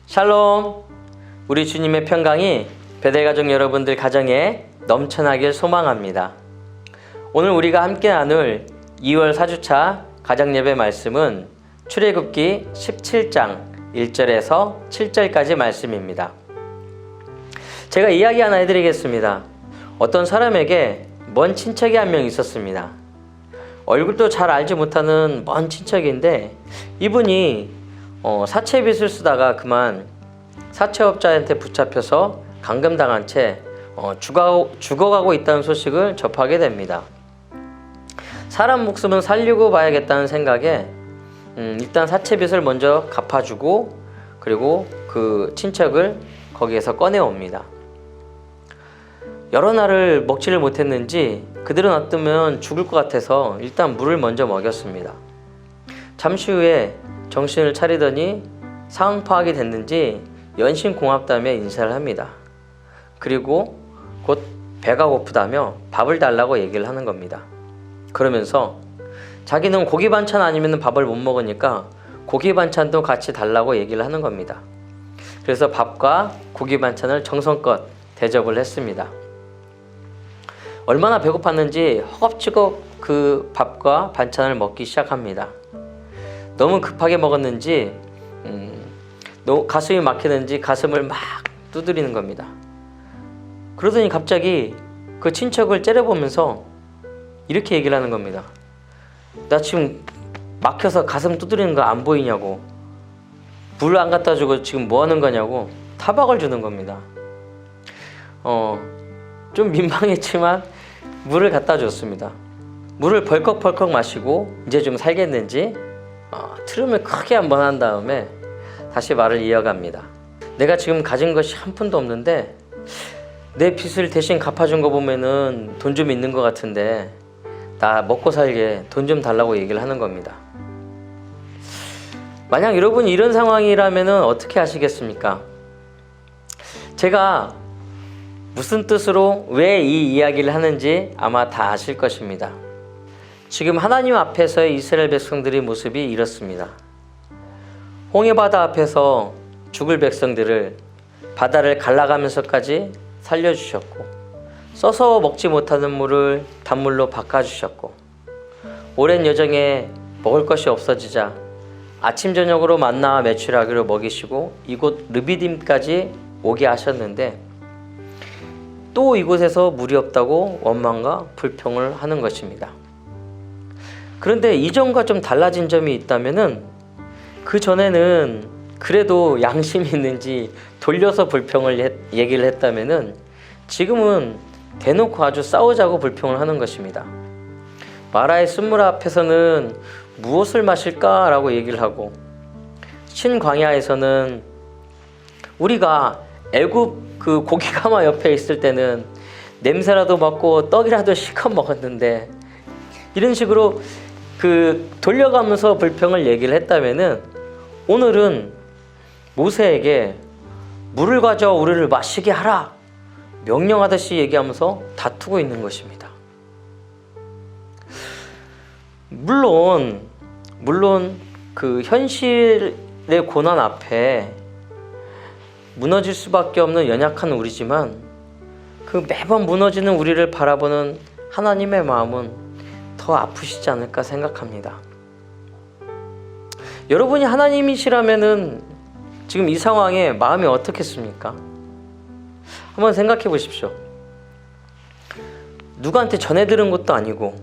샬롬! 우리 주님의 평강이 베델가족 여러분들 가정에 넘쳐나길 소망합니다. 오늘 우리가 함께 나눌 2월 4주차 가정예배 말씀은 출애굽기 17장 1절에서 7절까지 말씀입니다. 제가 이야기 하나 해드리겠습니다. 어떤 사람에게 먼 친척이 한 명 있었습니다. 얼굴도 잘 알지 못하는 먼 친척인데 이분이 사채빚을 쓰다가 그만 사채업자한테 붙잡혀서 감금당한 채 죽어가고 있다는 소식을 접하게 됩니다. 사람 목숨은 살리고 봐야겠다는 생각에 일단 사채빚을 먼저 갚아주고 그리고 그 친척을 거기에서 꺼내옵니다. 여러 날을 먹지를 못했는지 그들은 어쩌면 죽을 것 같아서 일단 물을 먼저 먹였습니다. 잠시 후에 정신을 차리더니 상황 파악이 됐는지 연신공합다며 인사를 합니다. 그리고 곧 배가 고프다며 밥을 달라고 얘기를 하는 겁니다. 그러면서 자기는 고기 반찬 아니면 밥을 못 먹으니까 고기 반찬도 같이 달라고 얘기를 하는 겁니다. 그래서 밥과 고기 반찬을 정성껏 대접을 했습니다. 얼마나 배고팠는지 허겁지겁 그 밥과 반찬을 먹기 시작합니다. 너무 급하게 먹었는지 가슴이 막히는지 가슴을 막 두드리는 겁니다. 그러더니 갑자기 그 친척을 째려보면서 이렇게 얘기를 하는 겁니다. 나 지금 막혀서 가슴 두드리는 거 안 보이냐고, 물 안 갖다 주고 지금 뭐 하는 거냐고 타박을 주는 겁니다. 좀 민망했지만 물을 갖다 줬습니다. 물을 벌컥벌컥 마시고 이제 좀 살겠는지 트름을 크게 한번 한 다음에 다시 말을 이어갑니다. 내가 지금 가진 것이 한 푼도 없는데 내 빚을 대신 갚아준 거 보면은 돈 좀 있는 것 같은데 나 먹고 살게 돈 좀 달라고 얘기를 하는 겁니다. 만약 여러분이 이런 상황이라면은 어떻게 하시겠습니까? 제가 무슨 뜻으로 왜 이 이야기를 하는지 아마 다 아실 것입니다. 지금 하나님 앞에서의 이스라엘 백성들의 모습이 이렇습니다. 홍해바다 앞에서 죽을 백성들을 바다를 갈라가면서까지 살려주셨고, 써서 먹지 못하는 물을 단물로 바꿔주셨고, 오랜 여정에 먹을 것이 없어지자 아침 저녁으로 만나와 메추라기로 먹이시고 이곳 르비딤까지 오게 하셨는데 또 이곳에서 물이 없다고 원망과 불평을 하는 것입니다. 그런데 이전과 좀 달라진 점이 있다면은 그 전에는 그래도 양심이 있는지 돌려서 불평을 얘기를 했다면은 지금은 대놓고 아주 싸우자고 불평을 하는 것입니다. 마라의 쓴물 앞에서는 무엇을 마실까? 라고 얘기를 하고, 신광야에서는 우리가 애굽 그 고기가마 옆에 있을 때는 냄새라도 맡고 떡이라도 실컷 먹었는데, 이런 식으로 돌려가면서 불평을 얘기를 했다면은 오늘은 모세에게 물을 가져 우리를 마시게 하라 명령하듯이 얘기하면서 다투고 있는 것입니다. 물론 그 현실의 고난 앞에 무너질 수밖에 없는 연약한 우리지만 그 매번 무너지는 우리를 바라보는 하나님의 마음은 더 아프시지 않을까 생각합니다. 여러분이 하나님이시라면은 지금 이 상황에 마음이 어떻겠습니까? 한번 생각해 보십시오. 누구한테 전해 들은 것도 아니고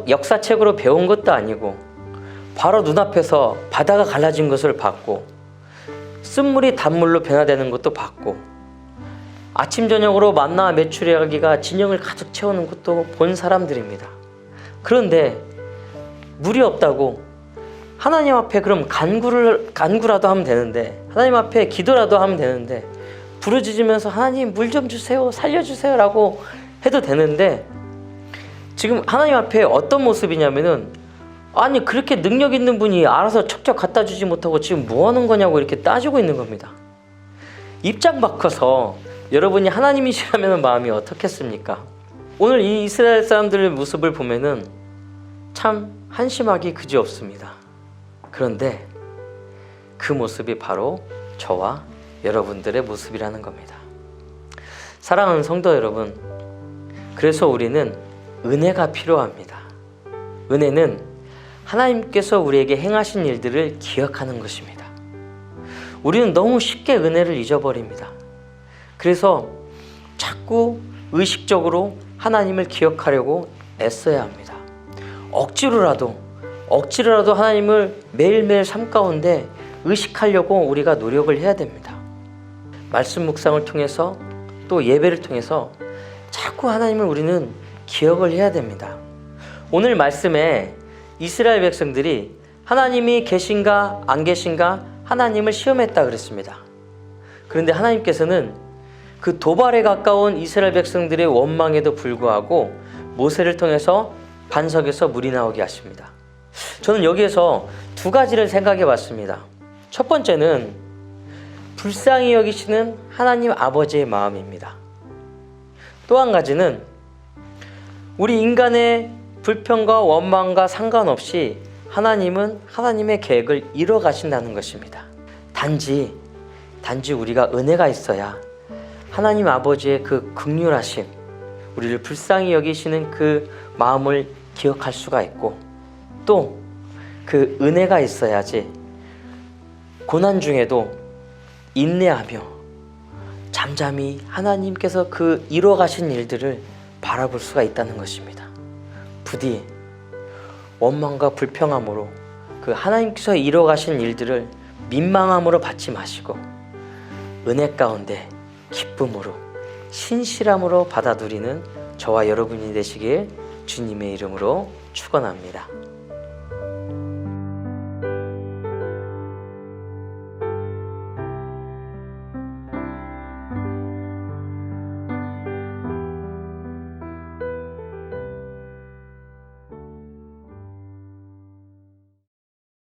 역사책으로 배운 것도 아니고 바로 눈앞에서 바다가 갈라진 것을 봤고 쓴물이 단물로 변화되는 것도 봤고 아침 저녁으로 만나와 메추라기가 진영을 가득 채우는 것도 본 사람들입니다. 그런데 물이 없다고 하나님 앞에 그럼 간구라도 하면 되는데, 하나님 앞에 기도라도 하면 되는데, 부르짖으면서 하나님 물 좀 주세요, 살려주세요 라고 해도 되는데, 지금 하나님 앞에 어떤 모습이냐면은, 아니 그렇게 능력 있는 분이 알아서 척척 갖다 주지 못하고 지금 뭐 하는 거냐고 이렇게 따지고 있는 겁니다. 입장 바꿔서 여러분이 하나님이시라면 마음이 어떻겠습니까? 오늘 이 이스라엘 사람들의 모습을 보면은 참 한심하기 그지없습니다. 그런데 그 모습이 바로 저와 여러분들의 모습이라는 겁니다. 사랑하는 성도 여러분, 그래서 우리는 은혜가 필요합니다. 은혜는 하나님께서 우리에게 행하신 일들을 기억하는 것입니다. 우리는 너무 쉽게 은혜를 잊어버립니다. 그래서 자꾸 의식적으로 하나님을 기억하려고 애써야 합니다. 억지로라도 하나님을 매일매일 삶 가운데 의식하려고 우리가 노력을 해야 됩니다. 말씀 묵상을 통해서 또 예배를 통해서 자꾸 하나님을 우리는 기억을 해야 됩니다. 오늘 말씀에 이스라엘 백성들이 하나님이 계신가 안 계신가 하나님을 시험했다 그랬습니다. 그런데 하나님께서는 그 도발에 가까운 이스라엘 백성들의 원망에도 불구하고 모세를 통해서 반석에서 물이 나오게 하십니다. 저는 여기에서 두 가지를 생각해 봤습니다. 첫 번째는 불쌍히 여기시는 하나님 아버지의 마음입니다. 또 한 가지는 우리 인간의 불평과 원망과 상관없이 하나님은 하나님의 계획을 이뤄 가신다는 것입니다. 단지 우리가 은혜가 있어야 하나님 아버지의 그 긍휼하심, 우리를 불쌍히 여기시는 그 마음을 기억할 수가 있고, 또 그 은혜가 있어야지 고난 중에도 인내하며 잠잠히 하나님께서 그 이뤄 가신 일들을 바라볼 수가 있다는 것입니다. 부디 원망과 불평함으로 그 하나님께서 이뤄 가신 일들을 민망함으로 받지 마시고 은혜 가운데 기쁨으로 신실함으로 받아들이는 저와 여러분이 되시길 주님의 이름으로 축원합니다.